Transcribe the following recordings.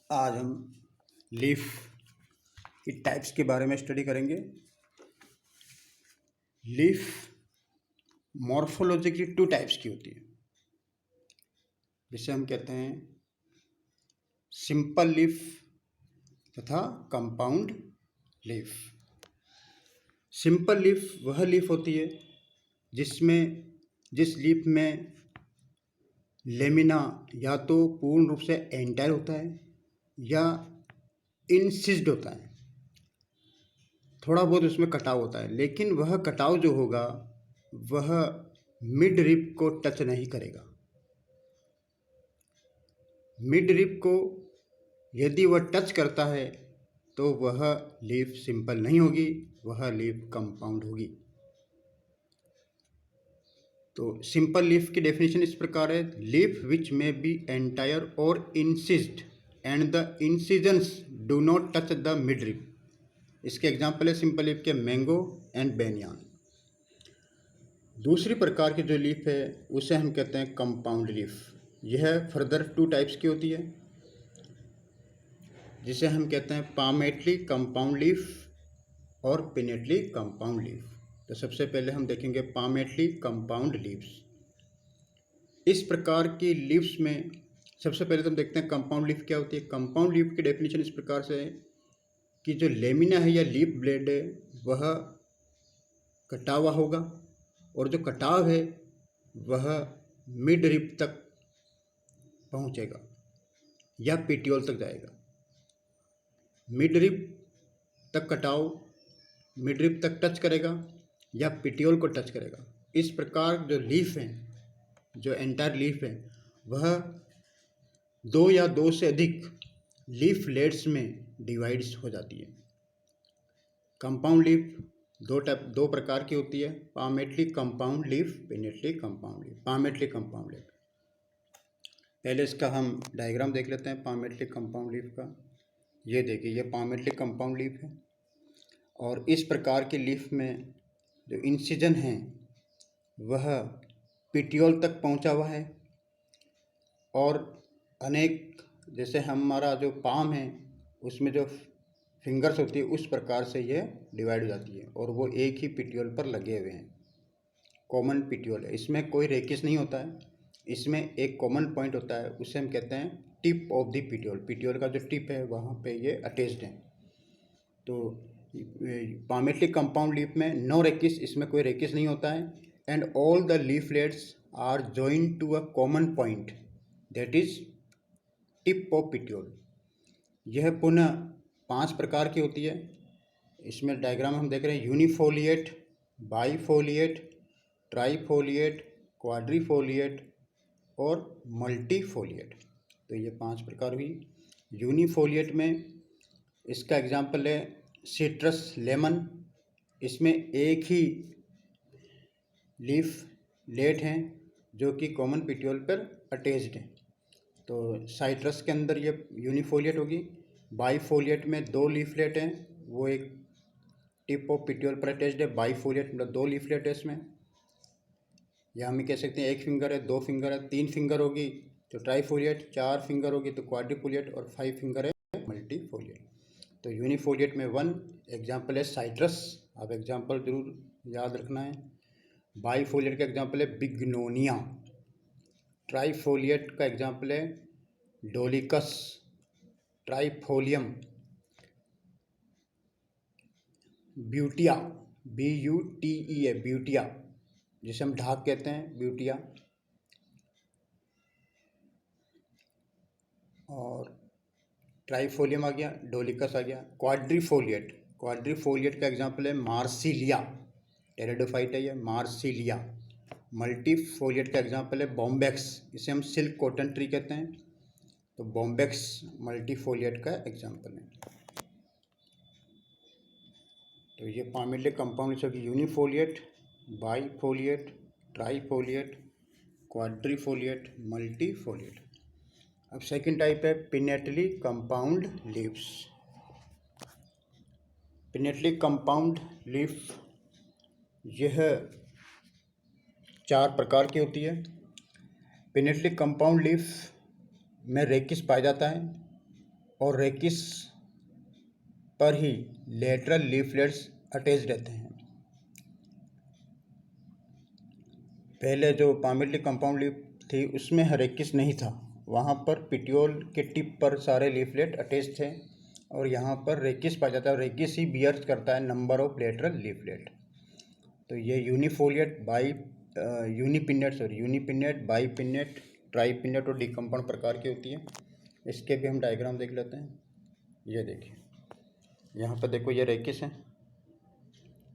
आज हम लीफ की टाइप्स के बारे में स्टडी करेंगे। लीफ मॉर्फोलॉजिकली 2 टाइप्स की होती है, जिसे हम कहते हैं सिंपल लीफ तथा कंपाउंड लीफ। सिंपल लीफ वह लीफ होती है जिस लीफ में लेमिना या तो पूर्ण रूप से एंटायर होता है या इंसिस्ड होता है, थोड़ा बहुत उसमें कटाव होता है, लेकिन वह कटाव जो होगा वह मिड रिब को टच नहीं करेगा। मिड रिब को यदि वह टच करता है तो वह लीफ सिंपल नहीं होगी, वह लीफ कंपाउंड होगी। तो सिंपल लीफ की डेफिनेशन इस प्रकार है: लीफ विच में बी एंटायर और incised and the incisions do not touch the mid rib. इसके एग्जाम्पल है सिंपल लीफ के मैंगो एंड बेनियान। दूसरी प्रकार की जो लीफ है उसे हम कहते हैं कंपाउंड लीफ। यह फर्दर 2 टाइप्स की होती है, जिसे हम कहते हैं पामेटली कंपाउंड लीफ और पिनेटली कंपाउंड लीफ। तो सबसे पहले हम देखेंगे पामेटली कंपाउंड लीव्स। इस प्रकार की लीव्स में सबसे पहले तो हम देखते हैं कंपाउंड लीफ क्या होती है। कंपाउंड लीफ की डेफिनेशन इस प्रकार से है कि जो लेमिना है या लीफ ब्लेड है वह कटा हुआ होगा और जो कटाव है वह मिड रिब तक पहुंचेगा या पेटियोल तक जाएगा। मिड रिब तक कटाव मिड रिब तक टच करेगा या पेटियोल को टच करेगा। इस प्रकार जो लीफ है, जो एंटायर लीफ है, वह 2 या 2 से अधिक लीफ लेट्स में डिवाइड्स हो जाती है। कंपाउंड लीफ दो प्रकार की होती है: palmately compound leaf, pinnately compound leaf. Palmately compound leaf, पहले इसका हम डायग्राम देख लेते हैं पामेटली कंपाउंड लीफ का। ये देखिए, ये पामेटली कंपाउंड लीफ है और इस प्रकार की लीफ में जो इंसिजन है वह पिटियोल तक पहुंचा हुआ है और अनेक, जैसे हमारा जो पाम है उसमें जो फिंगर्स होती है उस प्रकार से ये डिवाइड हो जाती है और वो एक ही पिटियोल पर लगे हुए हैं। कॉमन पिटियोल है, इसमें कोई रेकिस नहीं होता है, इसमें एक कॉमन पॉइंट होता है, उसे हम कहते हैं tip of the petiole. Petiole का जो टिप है वहाँ पे ये अटैच्ड है। तो पामेटली कंपाउंड लीफ में नो रेकिस, इसमें कोई रेकिस नहीं होता है, and all the leaflets are joined to a common point that is tip of petiole. यह पुनः 5 प्रकार की होती है। इसमें डायग्राम हम देख रहे हैं: यूनिफोलिएट, बाईफोलिएट, ट्राईफोलिएट, क्वाड्रीफोलिएट और मल्टीफोलिएट। तो ये 5 प्रकार हुई। यूनिफोलिएट में इसका एग्जाम्पल है सिट्रस लेमन। इसमें एक ही लीफ लेट हैं जो कि कॉमन पिटियोल पर अटैच्ड हैं, तो साइट्रस के अंदर ये यूनिफोलिएट होगी। बाईफोलिएट में 2 लीफलेट हैं, वो एक टिप ऑफ पिटियोल पर अटैच्ड है। बाईफोलिएट मतलब 2 लीफलेट है इसमें, या हम कह सकते हैं 1 फिंगर है, 2 फिंगर है, 3 फिंगर होगी तो ट्राईफोलिएट, 4 फिंगर होगी तो क्वाड्रीफोलिएट और 5 फिंगर है मल्टीफोलिएट। तो यूनिफोलिएट में 1 एग्जाम्पल है साइट्रस, आप एग्जाम्पल जरूर याद रखना है। बाईफोलिएट का एग्जाम्पल है बिग्नोनिया। ट्राईफोलिएट का एग्जाम्पल है डोलिकस, ट्राईफोलियम, ब्यूटिया, BUTEA, ब्यूटिया, जिसे हम ढाक कहते हैं, ब्यूटिया। और ट्राईफोलियम आ गया, डोलिकस आ गया। क्वाड्रीफोलिएट, क्वाड्रीफोलिएट का एग्जाम्पल है मार्सिलिया, टेरिडोफाइट है ये, मार्सिलिया। मल्टीफोलिएट का एग्जाम्पल है बॉम्बेक्स, इसे हम सिल्क कॉटन ट्री कहते हैं, तो बॉम्बेक्स मल्टीफोलिएट का एग्जाम्पल है। तो ये पामेटली कंपाउंड होगी यूनिफोलिएट, बाईफोलिएट, ट्राईफोलिएट, क्वाड्रीफोलिएट, मल्टीफोलिएट। अब सेकंड टाइप है pinnately compound leaves. Pinnately compound leaf यह 4 प्रकार की होती है। पिनेटली कंपाउंड लीफ में रेकिस पाया जाता है और रेकिस पर ही लेटरल लीफलेट्स अटैच रहते हैं। पहले जो पामेटली कंपाउंड लीफ थी उसमें रेकिस नहीं था, वहाँ पर पिटियोल के टिप पर सारे लीफलेट अटैच थे और यहाँ पर रेकिस पाया जाता है। रेकिस ही बियर करता है नंबर ऑफ लेटरल लीफलेट। तो ये यूनिफोलिएट यूनिपिन्नेट, बाईपिन्नेट, ट्राईपिन्नेट और डिकम्पाउंड प्रकार की होती है। इसके भी हम डायग्राम देख लेते हैं। ये देखिए, यहाँ पर देखो ये रेकिस है,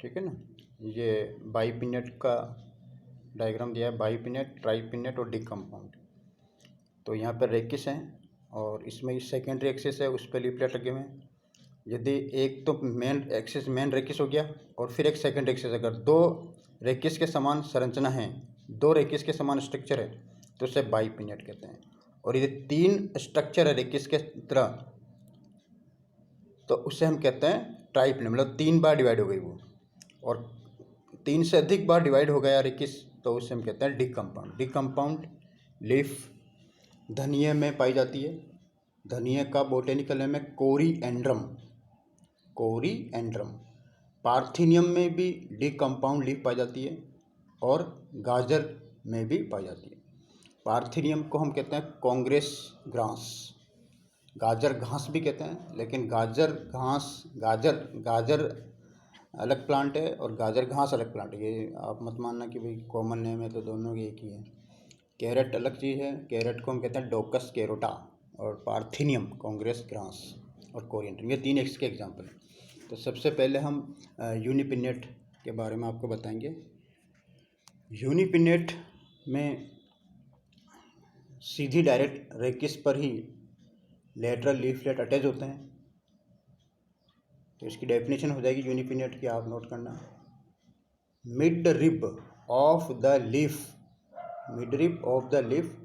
ठीक है ना। ये बाईपिन्नेट का डायग्राम दिया है, बाईपिन्नेट, ट्राईपिन्नेट और डिकम्पाउंड। तो यहाँ पर रेकिस है और इसमें सेकेंडरी एक्सिस है, उस पर लीफलेट लगे हुए हैं। यदि एक तो मेन रेकिस हो गया और फिर एक सेकंड रेकिस, अगर दो रेकिस के समान संरचना है, दो रेकिस के समान स्ट्रक्चर है, तो उसे बाईपिन्नेट कहते हैं। और यदि तीन स्ट्रक्चर है रेकिस के तरह, तो उसे हम कहते हैं ट्राईपिन्नेट, मतलब 3 बार डिवाइड हो गई वो, और 3 से अधिक बार डिवाइड हो गया रेकिस, तो उसे हम कहते हैं डिकम्पाउंड। डिकम्पाउंड लीफ धनिये में पाई जाती है। धनिये का बोटेनिकल नेम है कोरिएंड्रम। पार्थिनियम में भी डिकम्पाउंड लीफ पाई जाती है और गाजर में भी पाई जाती है। पार्थिनियम को हम कहते हैं कांग्रेस ग्रास, गाजर घास भी कहते हैं, लेकिन गाजर अलग प्लांट है और गाजर घास अलग प्लांट है। ये आप मत मानना कि भाई कॉमन नेम है तो दोनों एक ही है। कैरेट अलग चीज़ है, कैरेट को हम कहते हैं डोकस कैरोटा, और पार्थिनियम कांग्रेस ग्रास और कोरिएंड्रम, ये 3 इसके एग्जाम्पल हैं। तो सबसे पहले हम यूनिपिन्नेट के बारे में आपको बताएंगे। यूनिपिन्नेट में सीधी डायरेक्ट रेकिस पर ही लेटरल लीफलेट अटैच होते हैं। तो इसकी डेफिनेशन हो जाएगी यूनिपिन्नेट की, आप नोट करना। Mid rib of the leaf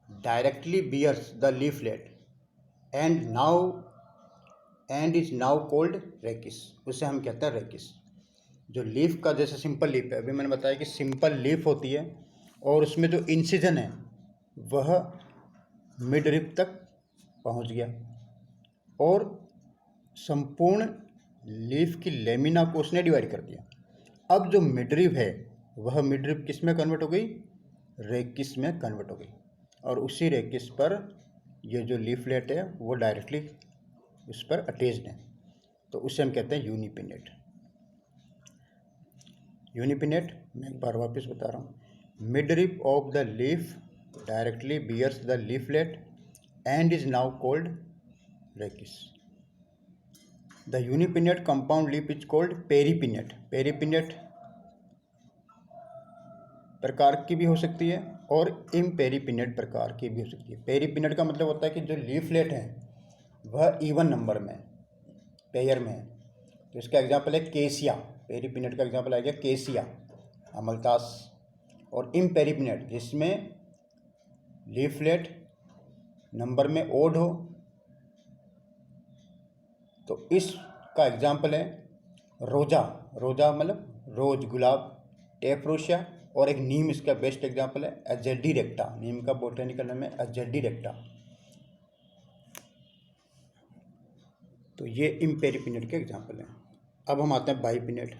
directly bears the leaflet and is now called rachis. उसे हम कहते हैं रेकिस। जो लीफ का, जैसे सिंपल लीफ है, अभी मैंने बताया कि सिंपल लीफ होती है और उसमें जो इंसिजन है वह मिड रिब तक पहुंच गया और संपूर्ण लीफ की लेमिना को उसने डिवाइड कर दिया। अब जो मिडरिब है वह मिडरिब किस में कन्वर्ट हो गई? रेकिस में कन्वर्ट हो गई, और उसी रेकिस पर ये जो लीफलेट है वो डायरेक्टली उस पर अटैच्ड है, तो उसे हम कहते हैं यूनिपिन्नेट। मैं एक बार वापस बता रहा हूँ। Midrib of the leaf directly bears the leaflet and is now called rachis. The unipinnate compound leaf is called paripinnate. Paripinnate प्रकार की भी हो सकती है और इम्पेरीपिन्नेट प्रकार की भी हो सकती है। पेरीपिन्नेट का मतलब होता है कि जो लीफलेट है वह इवन नंबर में, पेयर में है। तो इसका एग्जाम्पल है केसिया। पेरीपिन्नेट का एग्जाम्पल आ गया केसिया, अमलतास। और इम्पेरीपिन्नेट जिसमें लीफलेट नंबर में ओड हो, तो इसका एग्जाम्पल है रोजा। रोजा मतलब रोज, गुलाब, टेफ्रोशिया, और एक नीम इसका बेस्ट एग्जाम्पल है एजेडी रेक्टा। नीम का बोटेनिकल नेम है एजेडी रेक्टा। तो ये इम्पेरीपिन्नेट के एग्जाम्पल हैं। अब हम आते हैं bipinnate.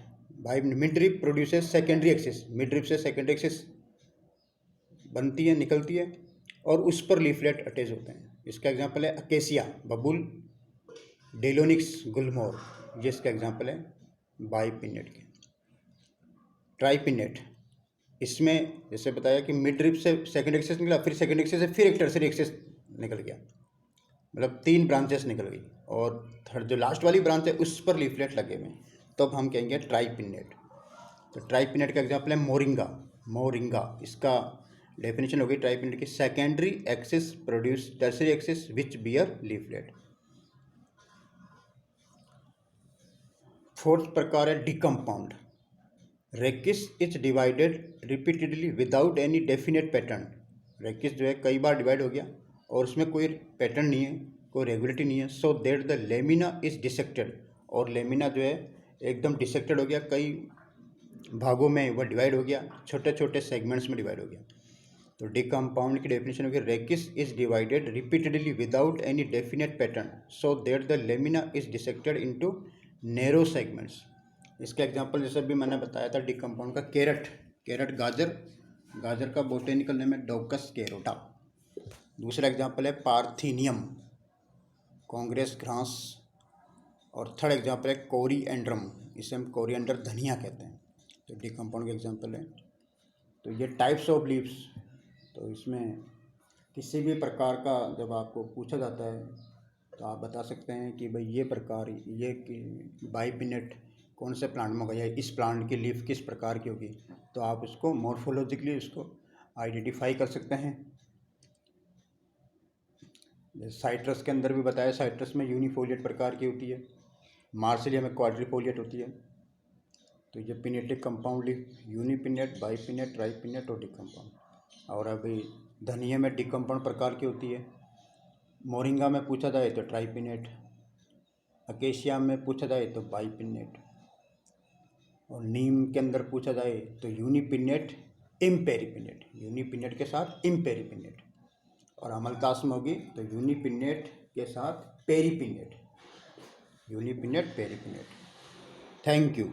Midrib produces secondary axis. Midrib से सेकेंडरी एक्सिस बनती है, निकलती है, और उस पर लीफलेट अटैच होते हैं। इसका एग्जाम्पल है अकेसिया, बबुल, डेलोनिक्स, गुलमोर। ये इसका एग्जाम्पल है बाईपिन्नेट के। ट्राईपिन्नेट, इसमें जैसे बताया कि मिडरिब से सेकेंड एक्सिस निकला, फिर सेकेंड एक्सिस से फिर एक टर्सरी एक्सिस निकल गया, मतलब 3 ब्रांचेस निकल गई, और थर्ड जो लास्ट वाली ब्रांच है उस पर लीफलेट लगे हुए, तो अब हम कहेंगे ट्राईपिन्नेट। तो ट्राईपिन्नेट का एग्जाम्पल है मोरिंगा। इसका डेफिनेशन हो गई ट्राईपिन्नेट की, secondary axis produce tertiary axis which bear leaflet. Fourth प्रकार है decompound. Rachis is divided repeatedly without any definite pattern. Rachis जो है कई बार डिवाइड हो गया और उसमें कोई पैटर्न नहीं है, कोई रेगुलरिटी नहीं है, सो that the lamina is dissected. और लेमिना जो है एकदम डिसेक्टेड हो गया, कई भागों में वह डिवाइड हो गया, छोटे छोटे सेगमेंट्स में डिवाइड हो गया। तो डिकम्पाउंड की डेफिनेशन होगी rachis is divided repeatedly without any definite pattern so that the lamina is dissected into narrow segments. इसका एग्जांपल जैसे भी मैंने बताया था डिकम्पाउंड का, कैरेट गाजर का बोटेनिकल नेम है डोकस कैरोटा। दूसरा एग्जांपल है पार्थीनियम, कांग्रेस घास। और थर्ड एग्जांपल है कोरिएंड्रम, इसे हम कोरिएंडर धनिया कहते हैं। तो डिकम्पाउंड का एग्जांपल है। तो ये टाइप्स ऑफ लीव्स, तो इसमें किसी भी प्रकार का जब आपको पूछा जाता है तो आप बता सकते हैं कि भाई ये प्रकार, ये बाइपिनेट कौन से प्लांट में होगा या इस प्लांट की लीफ किस प्रकार की होगी, तो आप इसको मॉर्फोलॉजिकली इसको आइडेंटिफाई कर सकते हैं। साइट्रस के अंदर भी बताया, साइट्रस में यूनिफोलिएट प्रकार की होती है, मार्सिलिया में क्वाड्रिफोलिएट होती है। तो ये पिनेटिक कंपाउंड लीफ यूनिपिनेट, बाइपिनेट, ट्राइपिनेट और डिकम्पाउंड। और अभी धनिया में डिकम्पाउंड प्रकार की होती है, मोरिंगा में पूछा जाए तो ट्राइपिनेट, अकेशिया में पूछा जाए तो बाइपिनेट, और नीम के अंदर पूछा जाए तो यूनिपिनेट इम्पेरिपिनेट, यूनिपिनेट के साथ इम्पेरिपिनेट। और अमलतास में होगी तो यूनिपिनेट के साथ पेरिपिनेट, यूनिपिनेट पेरिपिनेट। Thank you.